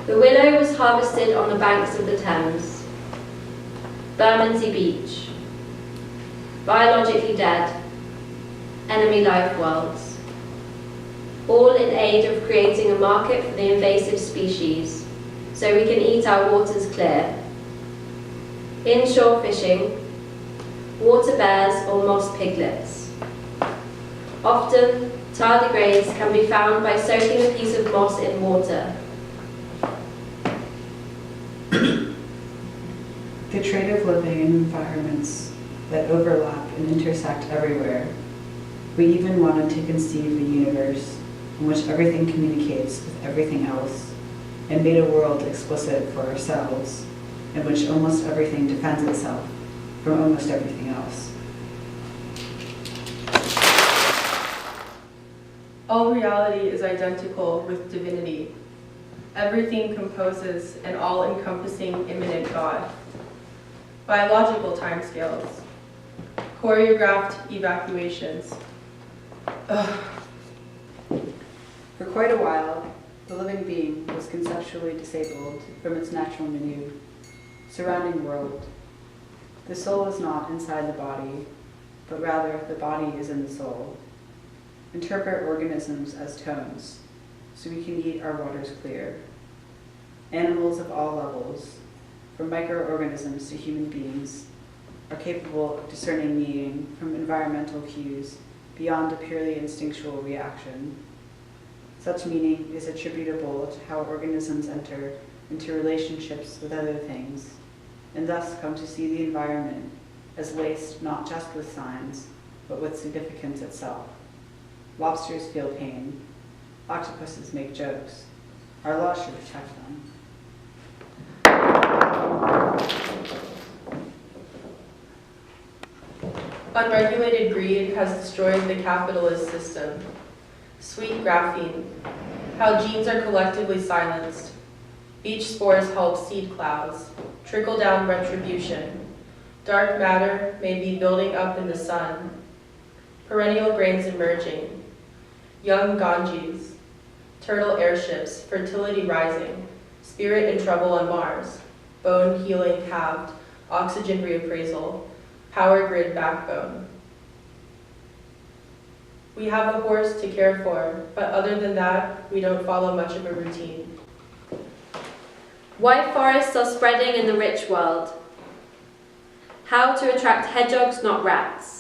The willow was harvested on the banks of the Thames. Bermondsey Beach. Biologically dead. Enemy life worlds. All in aid of creating a market for the invasive species, so we can eat our waters clear. Inshore fishing, water bears or moss piglets. Often, tardigrades can be found by soaking a piece of moss in water. The trait of living in environments that overlap and intersect everywhere. We even wanted to conceive a universe in which everything communicates with everything else, and made a world explicit for ourselves, in which almost everything defends itself from almost everything else. All reality is identical with divinity. Everything composes an all-encompassing immanent God. Biological timescales. Choreographed evacuations. Ugh. For quite a while, the living being was conceptually disabled from its natural milieu, surrounding world. The soul is not inside the body, but rather the body is in the soul. Interpret organisms as tones, so we can eat our waters clear. Animals of all levels, from microorganisms to human beings, are capable of discerning meaning from environmental cues beyond a purely instinctual reaction. Such meaning is attributable to how organisms enter into relationships with other things, and thus come to see the environment as laced not just with signs, but with significance itself. Lobsters feel pain. Octopuses make jokes. Our laws should protect them. Unregulated greed has destroyed the capitalist system. Sweet graphene. How genes are collectively silenced. Beach spores help seed clouds. Trickle-down retribution. Dark matter may be building up in the sun. Perennial grains emerging. Young Ganges. Turtle airships, fertility rising. Spirit in trouble on Mars. Bone healing halved. Oxygen reappraisal. Power grid backbone. We have a horse to care for, but other than that, we don't follow much of a routine. Why forests are spreading in the rich world. How to attract hedgehogs, not rats.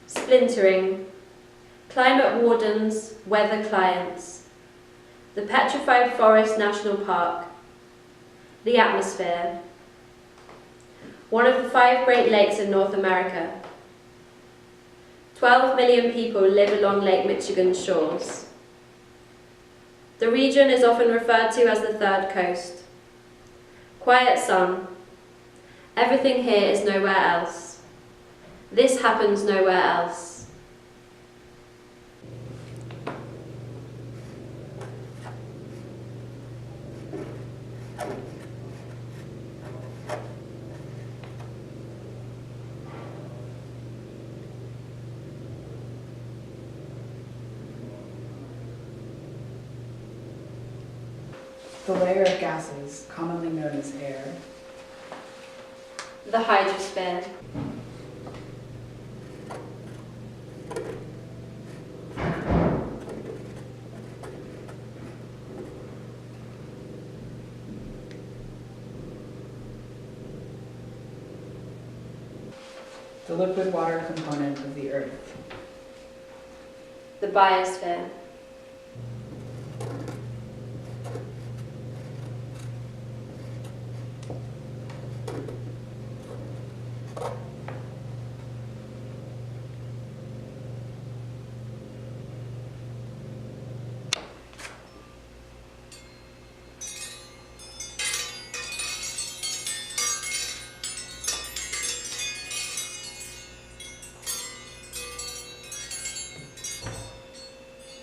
Splintering. Climate wardens, weather clients. The Petrified Forest National Park. The atmosphere. One of the 5 Great Lakes in North America. 12 million people live along Lake Michigan's shores. The region is often referred to as the Third Coast. Quiet sun. Everything here is nowhere else. This happens nowhere else. The layer of gases, commonly known as air. The hydrosphere. The liquid water component of the earth. The biosphere.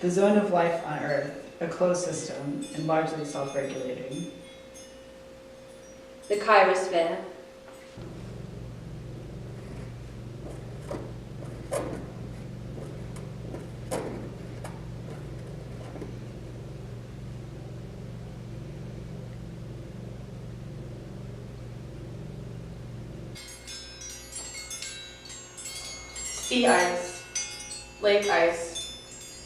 The zone of life on Earth, a closed system and largely self-regulating. The chirosphere. Sea ice, lake ice,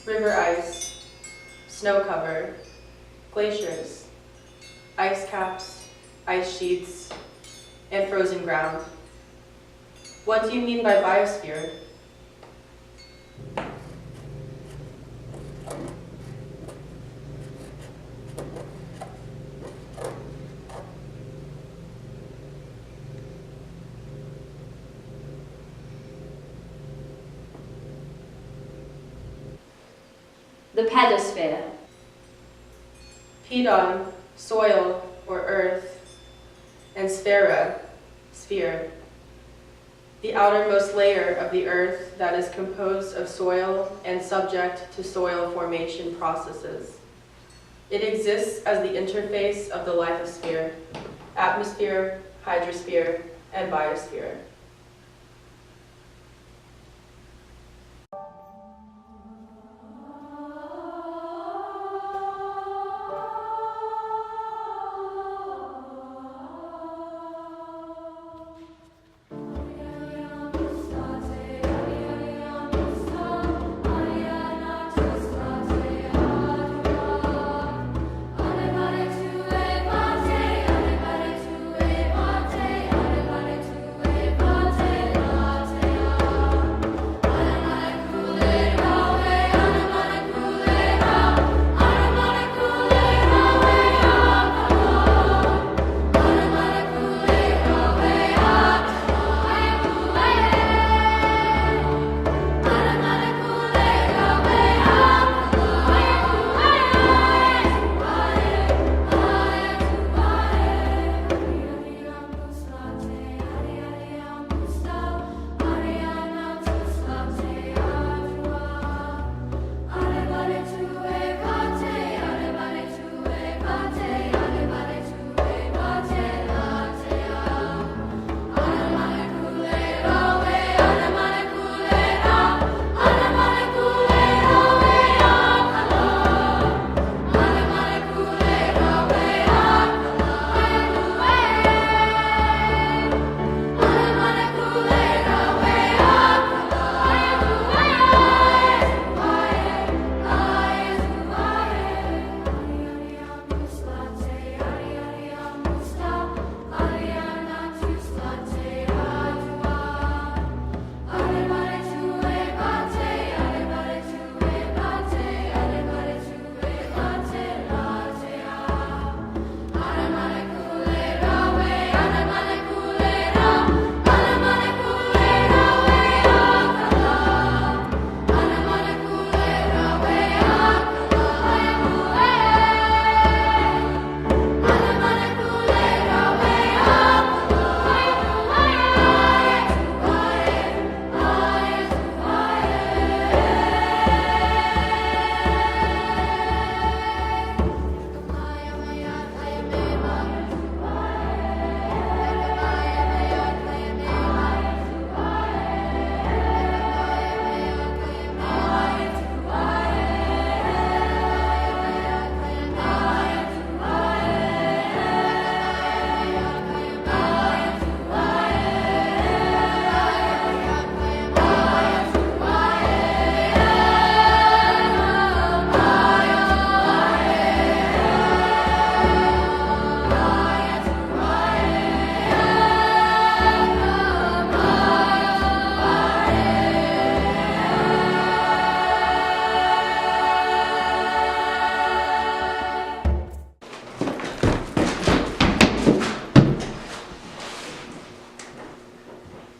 river ice, snow cover, glaciers, ice caps, ice sheets, and frozen ground. What do you mean by biosphere? The pedosphere. Pedon, soil or earth, and sphera, sphere. The outermost layer of the earth that is composed of soil and subject to soil formation processes. It exists as the interface of the lithosphere, atmosphere, hydrosphere, and biosphere.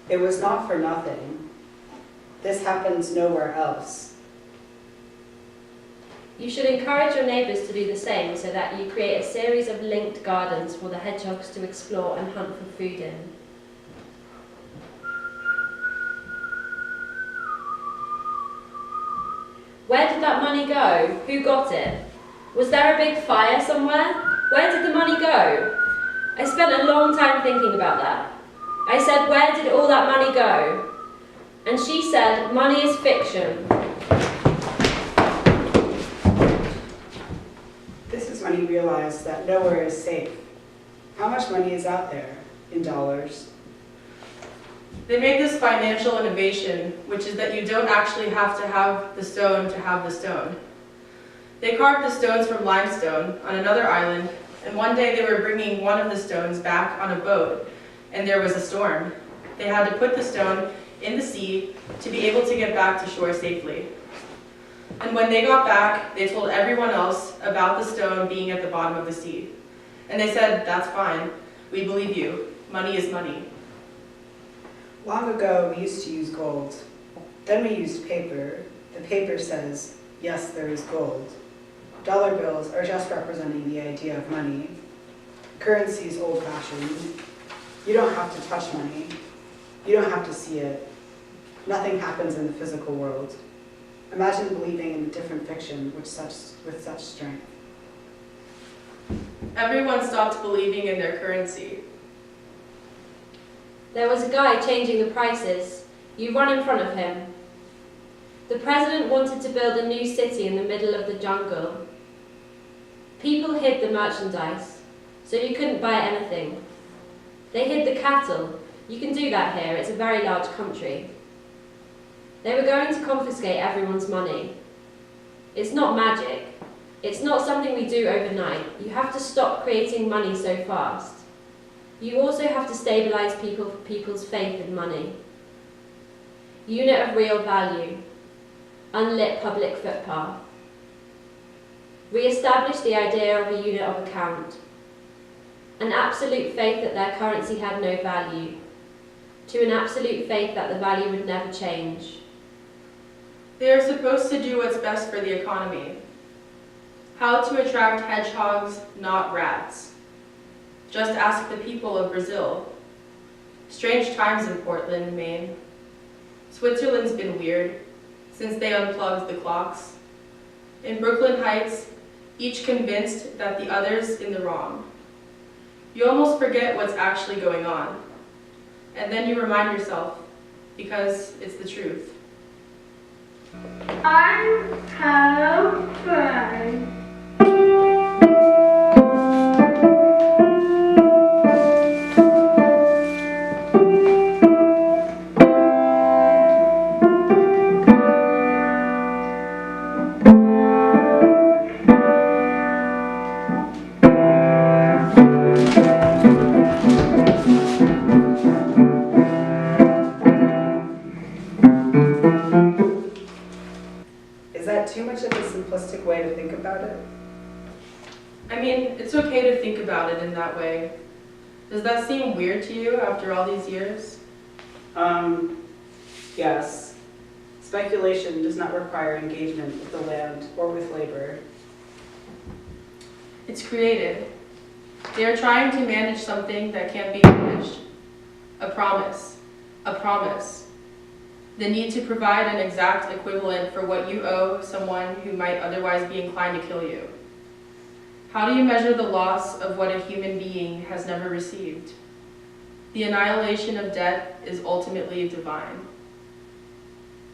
It was not for nothing. This happens nowhere else. You should encourage your neighbours to do the same so that you create a series of linked gardens for the hedgehogs to explore and hunt for food in. Where did that money money go? Who got it? Was there a big fire somewhere? Where did the money go? I spent a long time thinking about that. I said, where did all that money go? And she said, money is fiction. This is when he realized that nowhere is safe. How much money is out there in dollars? They made this financial innovation, which is that you don't actually have to have the stone. They carved the stones from limestone on another island, and one day they were bringing one of the stones back on a boat, and there was a storm. They had to put the stone in the sea to be able to get back to shore safely. And when they got back, they told everyone else about the stone being at the bottom of the sea. And they said, that's fine, we believe you, money is money. Long ago, we used to use gold. Then we used paper. The paper says, yes, there is gold. Dollar bills are just representing the idea of money. Currency is old-fashioned. You don't have to touch money. You don't have to see it. Nothing happens in the physical world. Imagine believing in a different fiction with such strength. Everyone stopped believing in their currency. There was a guy changing the prices. You run in front of him. The president wanted to build a new city in the middle of the jungle. People hid the merchandise, so you couldn't buy anything. They hid the cattle. You can do that here, it's a very large country. They were going to confiscate everyone's money. It's not magic. It's not something we do overnight. You have to stop creating money so fast. You also have to stabilize people's faith in money. Unit of real value. Unlit public footpath. Re-establish the idea of a unit of account. An absolute faith that their currency had no value. To an absolute faith that the value would never change. They are supposed to do what's best for the economy. How to attract hedgehogs, not rats. Just ask the people of Brazil. Strange times in Portland, Maine. Switzerland's been weird since they unplugged the clocks. In Brooklyn Heights, each convinced that the other's in the wrong. You almost forget what's actually going on. And then you remind yourself, because it's the truth. I'm so fun. Is that too much of a simplistic way to think about it? I mean, it's okay to think about it in that way. Does that seem weird to you after all these years? Yes. Speculation does not require engagement with the land or with labor. It's creative. They are trying to manage something that can't be managed. A promise. A promise. The need to provide an exact equivalent for what you owe someone who might otherwise be inclined to kill you. How do you measure the loss of what a human being has never received? The annihilation of debt is ultimately divine.